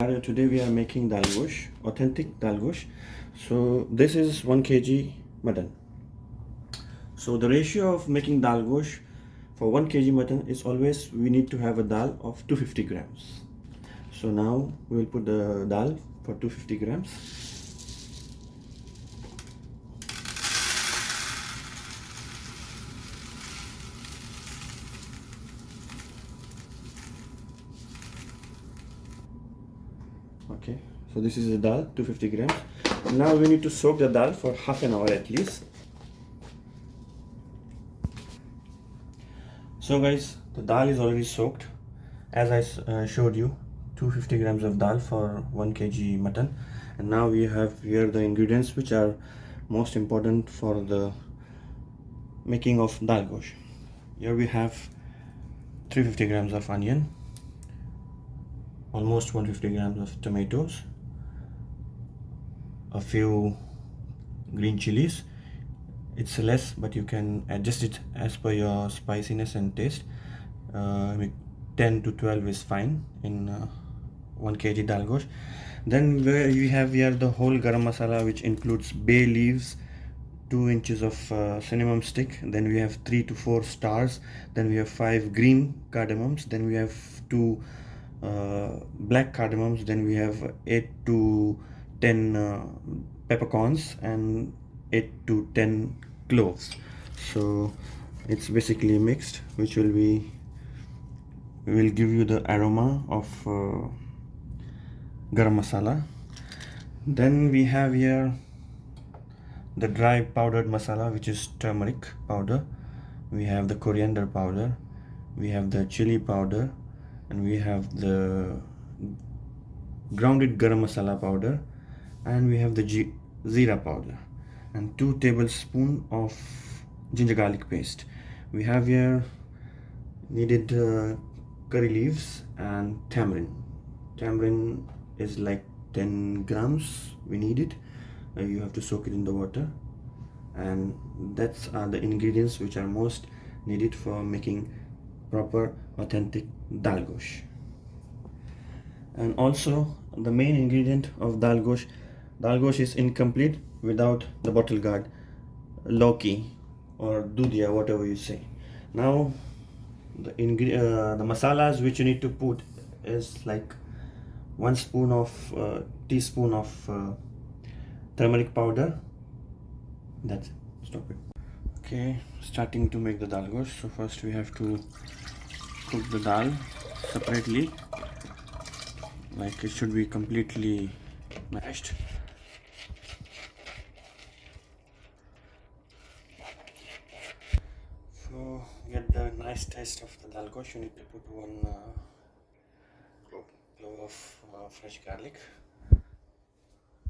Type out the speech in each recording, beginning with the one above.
Today we are making dal gosh, authentic dal gosh. So this is 1 kg mutton. So the ratio of making dal gosh for 1 kg mutton is always we need to have a dal of 250 grams. So now we will put the dal for 250 grams. Okay, so this is the dal 250 grams. Now we need to soak the dal for half an hour at least. So guys, the dal is already soaked. As I showed you, 250 grams of dal for 1 kg mutton. And now we have here the ingredients which are most important for the making of dal gosh. Here we have 350 grams of onion, almost 150 grams of tomatoes, a few green chilies. It's less, but you can adjust it as per your spiciness and taste. 10 to 12 is fine in 1 kg dal gosh. Then we have here the whole garam masala, which includes bay leaves, 2 inches of cinnamon stick. Then we have 3 to 4 stars. Then we have 5 green cardamoms. Then we have 2 black cardamoms. Then we have 8 to 10 peppercorns and 8 to 10 cloves. So it's basically mixed, which will give you the aroma of garam masala. Then we have here the dry powdered masala, which is turmeric powder. We have the coriander powder, we have the chili powder, and we have the grounded garam masala powder, and we have the zira powder, and 2 tablespoons of ginger garlic paste. We have here needed curry leaves and tamarind. Tamarind is like 10 grams we need it. You have to soak it in the water, and that's are the ingredients which are most needed for making proper authentic dal gosh. And also the main ingredient of dal gosh is incomplete without the bottle gourd, lauki or dudhia, whatever you say. Now the masalas which you need to put is like 1 teaspoon of turmeric powder. That's it. Stop it. Okay, starting to make the dal gosh. So first we have to cook the dal separately, like it should be completely mashed. So get the nice taste of the dal gosh, you need to put 1 clove of fresh garlic,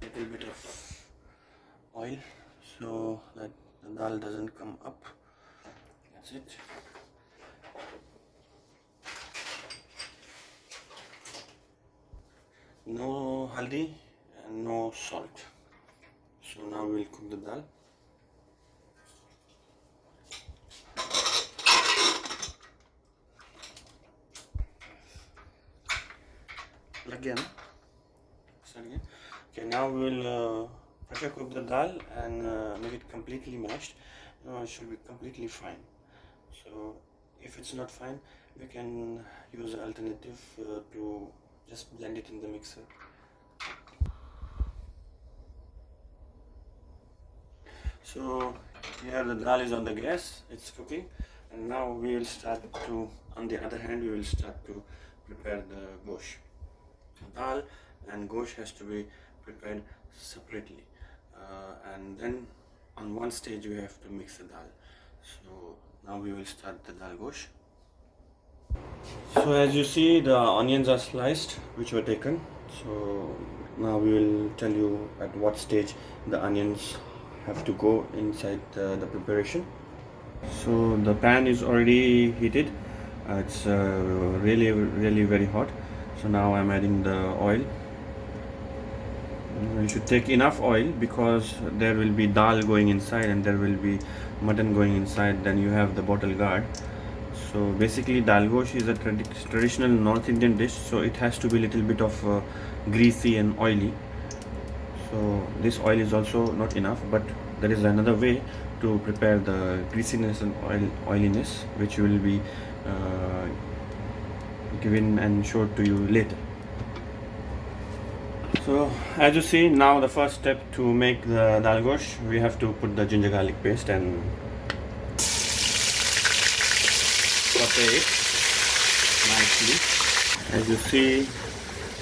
little bit of oil so that the dal doesn't come up. That's it. No haldi and no salt. So now we'll cook the dal. Again. Okay, now we'll pressure cook the dal and make it completely mashed. It should be completely fine. So if it's not fine, we can use an alternative to just blend it in the mixer. So here the dal is on the gas, it's cooking, and now we will start to, on the other hand, we will start to prepare the gosh. Dal and gosh has to be prepared separately, and then on one stage we have to mix the dal. So now we will start the dal gosh. So as you see, the onions are sliced which were taken. So now we will tell you at what stage the onions have to go inside the preparation. So the pan is already heated. It's really very hot. So now I'm adding the oil. You should take enough oil because there will be dal going inside and there will be mutton going inside. Then you have the bottle gourd. So basically Dal Gosh is a traditional North Indian dish, so it has to be a little bit of greasy and oily. So this oil is also not enough, but there is another way to prepare the greasiness and oiliness, which will be given and showed to you later. So as you see, now the first step to make the Dal Gosh, we have to put the ginger garlic paste and saute it nicely. As you see,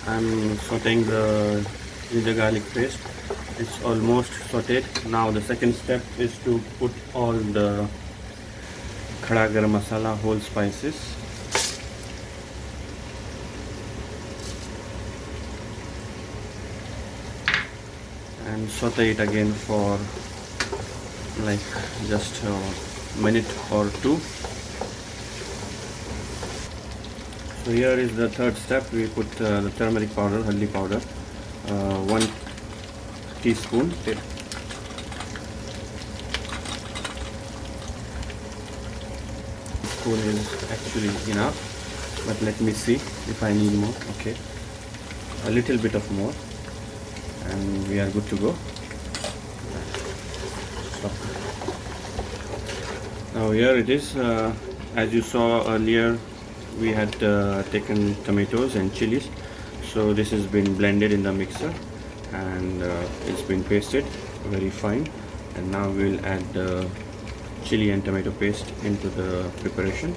I'm sauteing the ginger garlic paste. It's almost sauteed. Now the second step is to put all the khada garam masala, whole spices. And saute it again for like just a minute or two. So here is the third step. We put the turmeric powder, haldi powder, 1 teaspoon. Spoon is actually enough, but let me see if I need more. Okay, a little bit of more, and we are good to go. Now here it is. As you saw earlier, we had taken tomatoes and chilies, so this has been blended in the mixer and it's been pasted very fine, and now we'll add the chili and tomato paste into the preparation.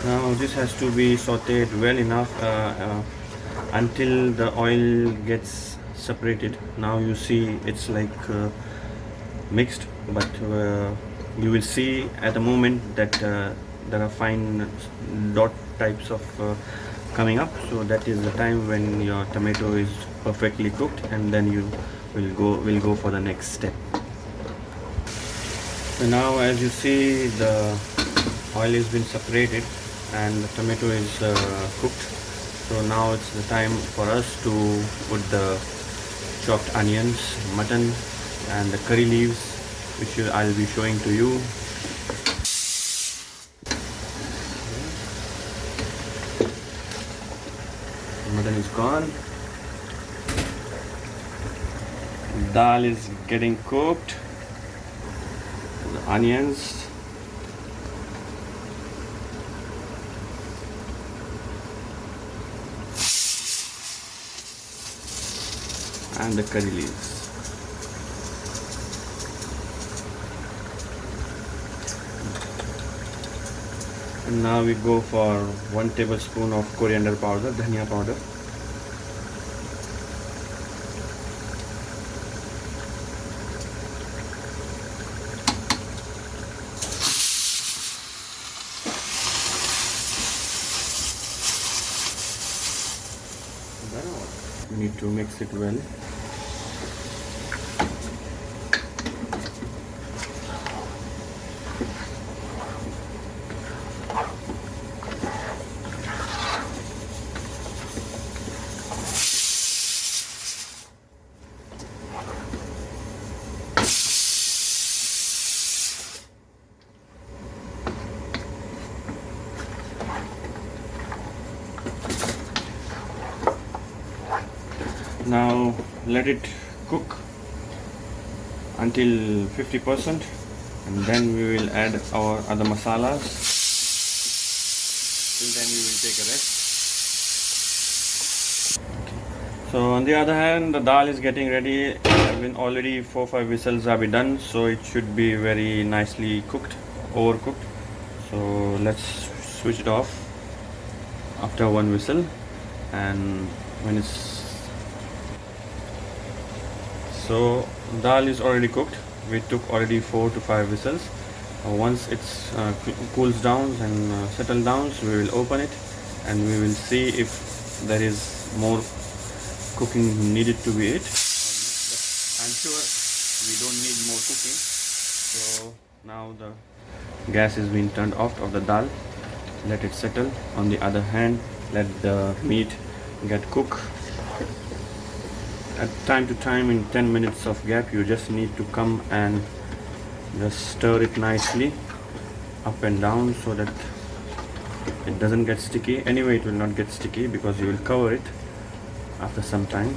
Now this has to be sauteed well enough until the oil gets separated. Now you see it's like mixed, but you will see at the moment that there are fine dot types of coming up, so that is the time when your tomato is perfectly cooked, and then you will go for the next step. So now as you see, the oil has been separated and the tomato is cooked. So now it's the time for us to put the chopped onions, mutton and the curry leaves, which I'll be showing to you. Mutton is gone. Dal is getting cooked. The onions. And the curry leaves. And now we go for 1 tablespoon of coriander powder, dhania powder. We need to mix it well. Now let it cook until 50%, and then we will add our other masalas. Till then we will take a rest. So on the other hand, the dal is getting ready. Already 4-5 whistles have been done, so it should be very nicely cooked, overcooked. So let's switch it off after 1 whistle, and when it's so dal is already cooked. We took already 4 to 5 whistles. Once it's cools down and settles down, so we will open it and we will see if there is more cooking needed to be it. But I'm sure we don't need more cooking. So now the gas is being turned off of the dal. Let it settle. On the other hand, let the meat get cooked. at time to time, in 10 minutes of gap, you just need to come and just stir it nicely up and down so that it doesn't get sticky. Anyway, it will not get sticky because you will cover it after some time.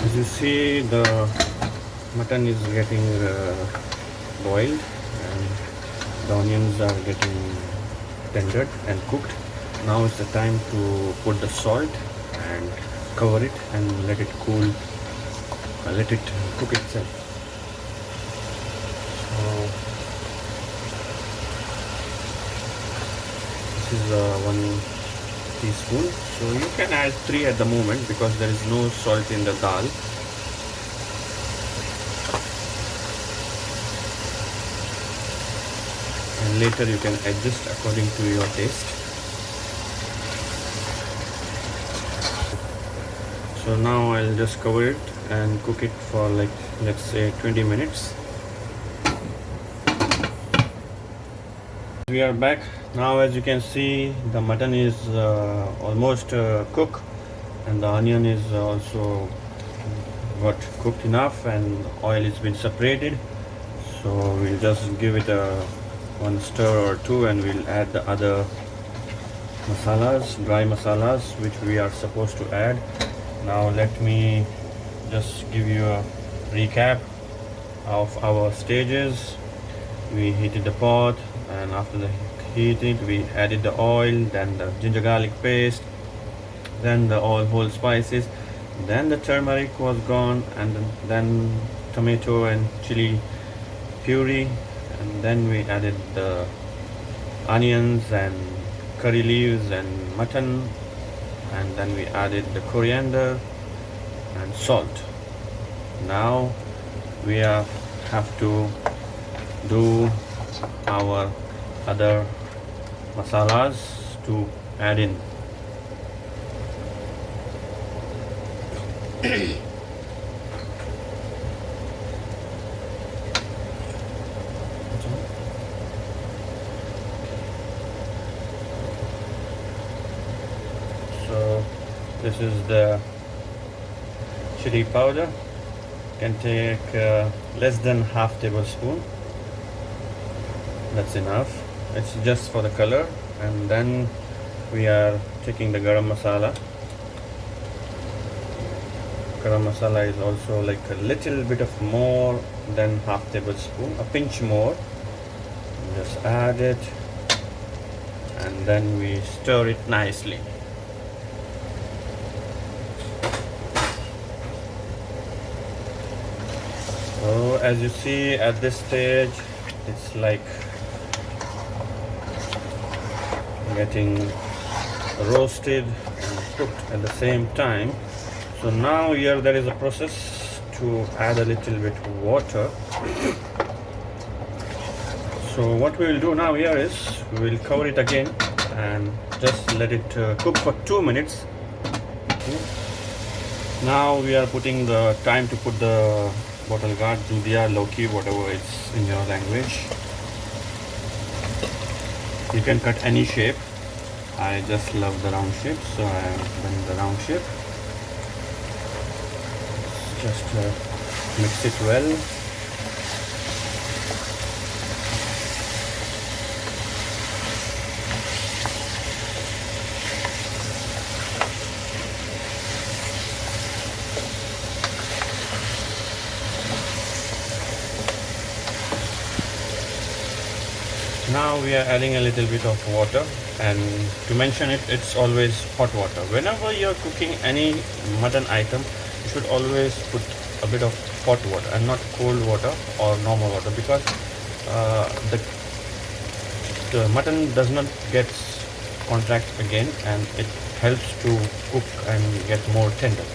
As you see, the mutton is getting boiled and the onions are getting tendered and cooked. Now is the time to put the salt and cover it and let it cool, let it cook itself. So this is 1 teaspoon. So you can add 3 at the moment because there is no salt in the dal. And later you can adjust according to your taste. So now I'll just cover it and cook it for like, let's say 20 minutes. We are back now. As you can see, the mutton is almost cooked and the onion is also got cooked enough and oil has been separated. So we'll just give it a 1 stir or 2 and we'll add the other masalas, dry masalas, which we are supposed to add. Now let me just give you a recap of our stages. We heated the pot, and after the heated we added the oil, then the ginger garlic paste, then the all whole spices, then the turmeric was gone, and then tomato and chili puree, and then we added the onions and curry leaves and mutton, and then we added the coriander and salt. Now we have to do our other masalas to add in. So this is the chili powder. You can take less than half tablespoon. That's enough. It's just for the color. And then we are taking the garam masala. Garam masala is also like a little bit of more than half tablespoon, a pinch more. Just add it and then we stir it nicely. So as you see at this stage, it's like getting roasted and cooked at the same time. So now here there is a process to add a little bit water. So what we will do now here is we will cover it again and just let it cook for 2 minutes. Okay. Now we are putting the time to put the bottle gourd, dudia, loki, whatever it's in your language. You can cut any shape. I just love the round shape, so I have done the round shape. Just mix it well. Now we are adding a little bit of water, and to mention it, it's always hot water. Whenever you're cooking any mutton item, you should always put a bit of hot water and not cold water or normal water, because the mutton does not get contract again and it helps to cook and get more tender.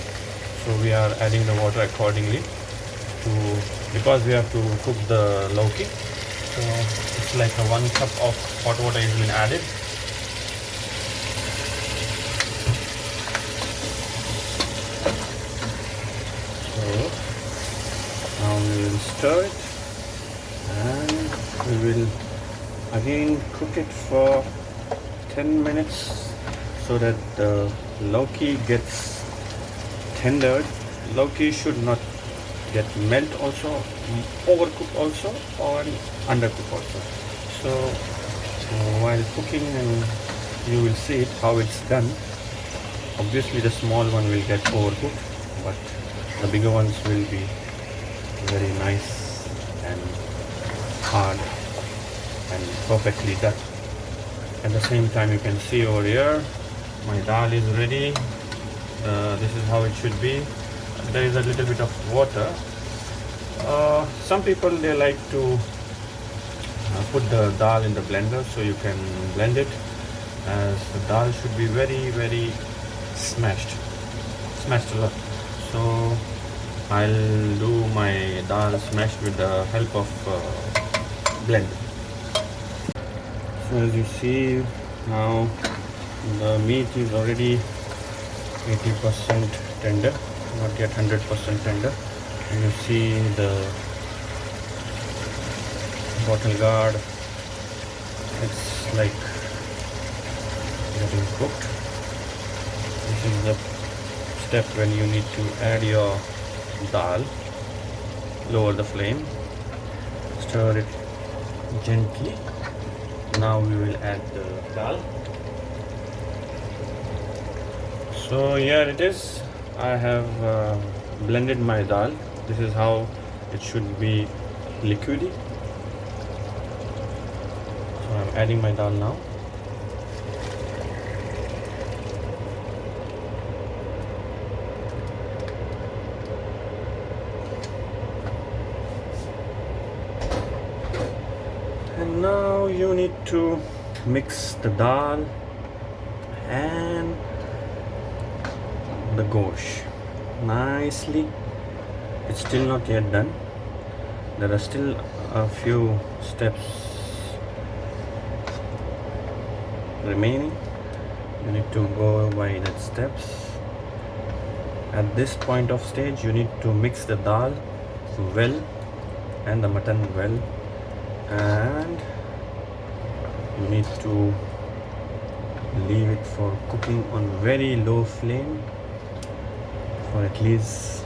So we are adding the water accordingly because we have to cook the loki. So it's like a 1 cup of hot water has been added. So now we will stir it and we will again cook it for 10 minutes. so that the lauki gets tendered. Lauki should not get melt also, overcooked also, or undercooked also. So while cooking, and you will see it how it's done. Obviously the small one will get overcooked, but the bigger ones will be very nice and hard and perfectly done. At the same time, you can see over here my dal is ready. This is how it should be. There is a little bit of water. Some people, they like to put the dal in the blender so you can blend it, as the dal should be very smashed a lot. So I'll do my dal smashed with the help of blender. So as you see now, the meat is already 80% tender, not yet 100% tender. And you see the bottle guard, it's like getting cooked. This is the step when you need to add your dal. Lower the flame, stir it gently. Now we will add the dal. So here it is. I have blended my dal. This is how it should be, liquidy. So I'm adding my dal now. And now you need to mix the dal and the gosh nicely. It's still not yet done. There are still a few steps remaining. You need to go by that steps. At this point of stage, you need to mix the dal well and the mutton well, and you need to leave it for cooking on very low flame for at least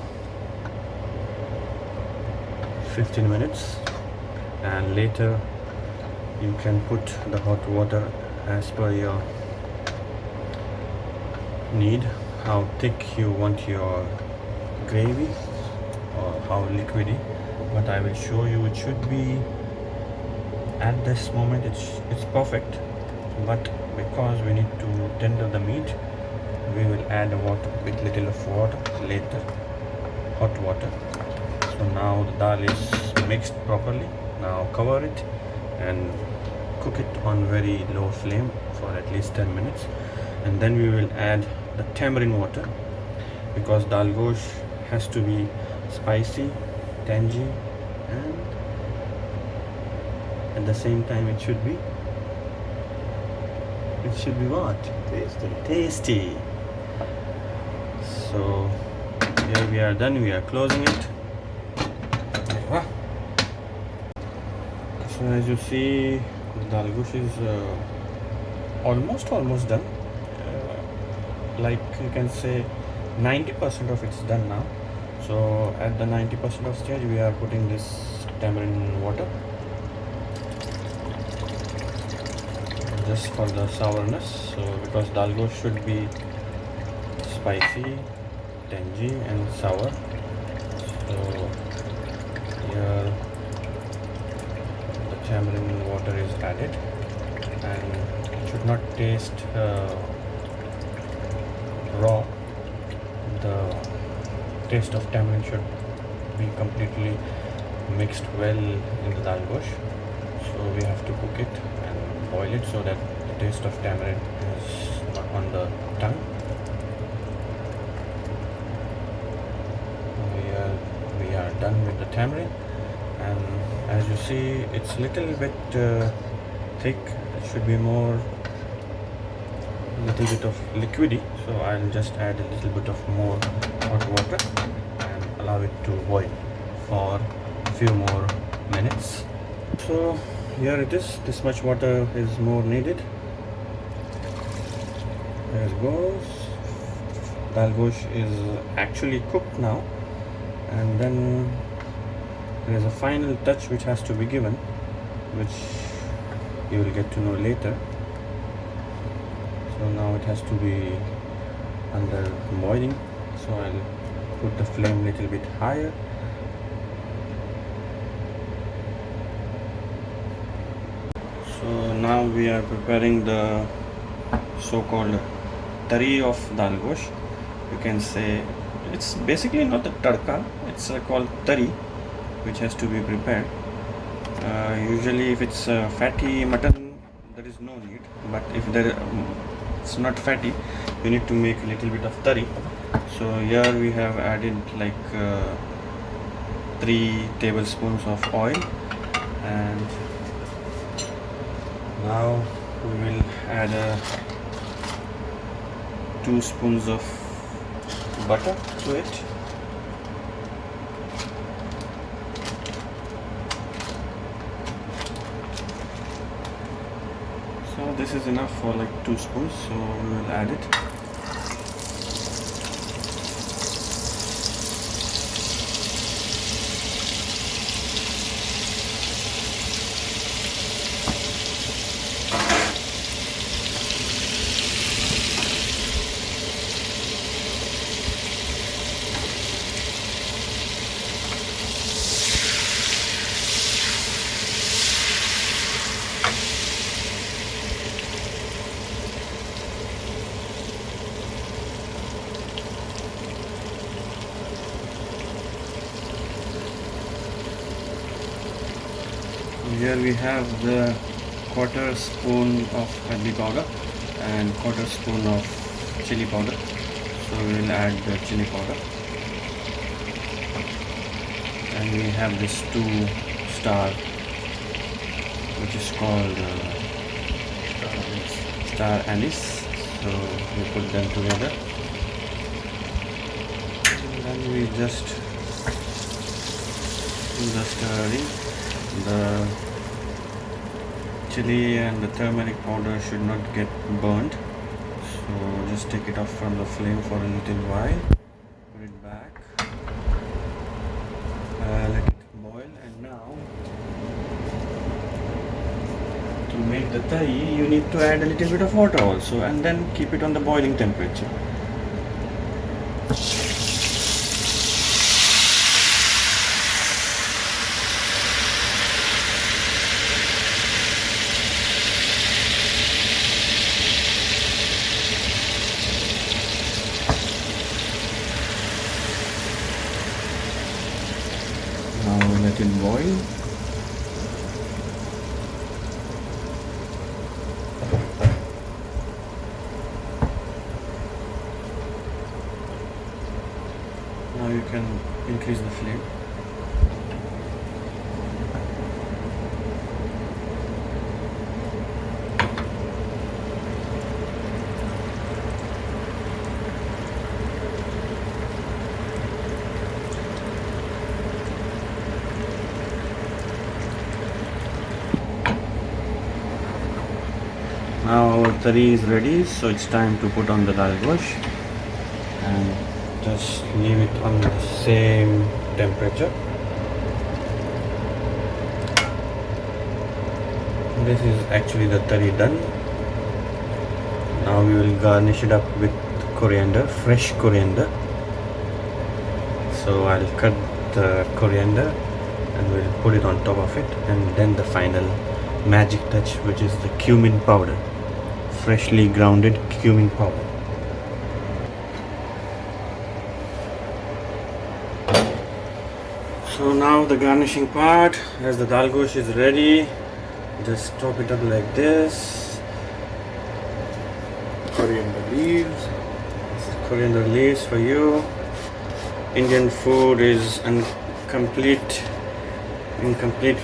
15 minutes, and later you can put the hot water as per your need, how thick you want your gravy or how liquidy. But I will show you, it should be at this moment it's perfect, but because we need to tender the meat, we will add water, with little of water later, hot water. So now the dal is mixed properly. Now cover it and cook it on very low flame for at least 10 minutes, and then we will add the tamarind water, because dal gosh has to be spicy, tangy, and at the same time it should be what? Tasty. So here we are done. We are closing it. So as you see, Dal Gosh is almost done. Like you can say 90% of it's done now. So at the 90% of stage, we are putting this tamarind water just for the sourness. So because Dal Gosh should be spicy, tangy and sour. So here the tamarind water is added, and it should not taste raw. The taste of tamarind should be completely mixed well in the Dal Gosh. So we have to cook it and boil it so that the taste of tamarind is not on the tongue. We are done with the tamarind, and as you see, it's a little bit thick. It should be more, little bit of liquidy. So I'll just add a little bit of more hot water and allow it to boil for a few more minutes. So here it is. This much water is more needed. There it goes. Dal Gosh is actually cooked now, and then there is a final touch which has to be given, which you will get to know later. So now it has to be under boiling, so I'll put the flame a little bit higher. So now we are preparing the so-called tari of Dal Gosh. You can say it's basically not a tadka, it's called tari, which has to be prepared. Usually if it's fatty mutton, there is no need, but if it's not fatty, you need to make a little bit of tari. So here we have added like 3 tablespoons of oil, and now we will add 2 spoons of butter to it. So this is enough for like 2 spoons, so we will add it. Here we have the quarter spoon of hardi powder and quarter spoon of chili powder. So we will add the chili powder, and we have this 2 star, which is called star anise. So we put them together, and then we just stirring. The chili and the turmeric powder should not get burnt, so just take it off from the flame for a little while, put it back, let it boil. And now to make the tari, you need to add a little bit of water also, and then keep it on the boiling temperature. Now let it boil. Now you can increase the flame. Now our tari is ready, so it's time to put on the Dal Gosh, and just leave it on the same temperature. This is actually the tari done. Now we will garnish it up with coriander, fresh coriander. So I'll cut the coriander and we'll put it on top of it, and then the final magic touch, which is the cumin powder, freshly grounded cumin powder. So now the garnishing part, as the Dal Gosh is ready, just top it up like this. Coriander leaves. This is coriander leaves for you. Indian food is incomplete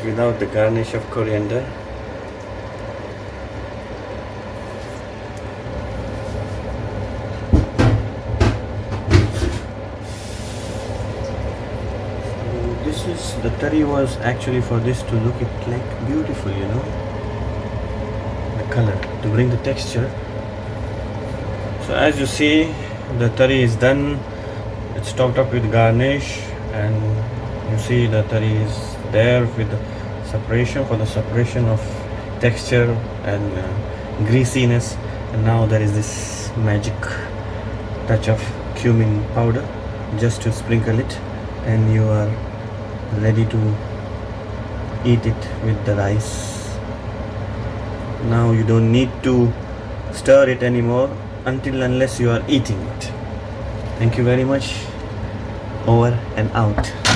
without the garnish of coriander. The tari was actually for this to look it like beautiful, the color, to bring the texture. So as you see, the tari is done. It's topped up with garnish, and you see the tari is there with the separation for the separation of texture and greasiness. And now there is this magic touch of cumin powder just to sprinkle it, and you are ready to eat it with the rice. Now you don't need to stir it anymore unless you are eating it. Thank you very much. Over and out.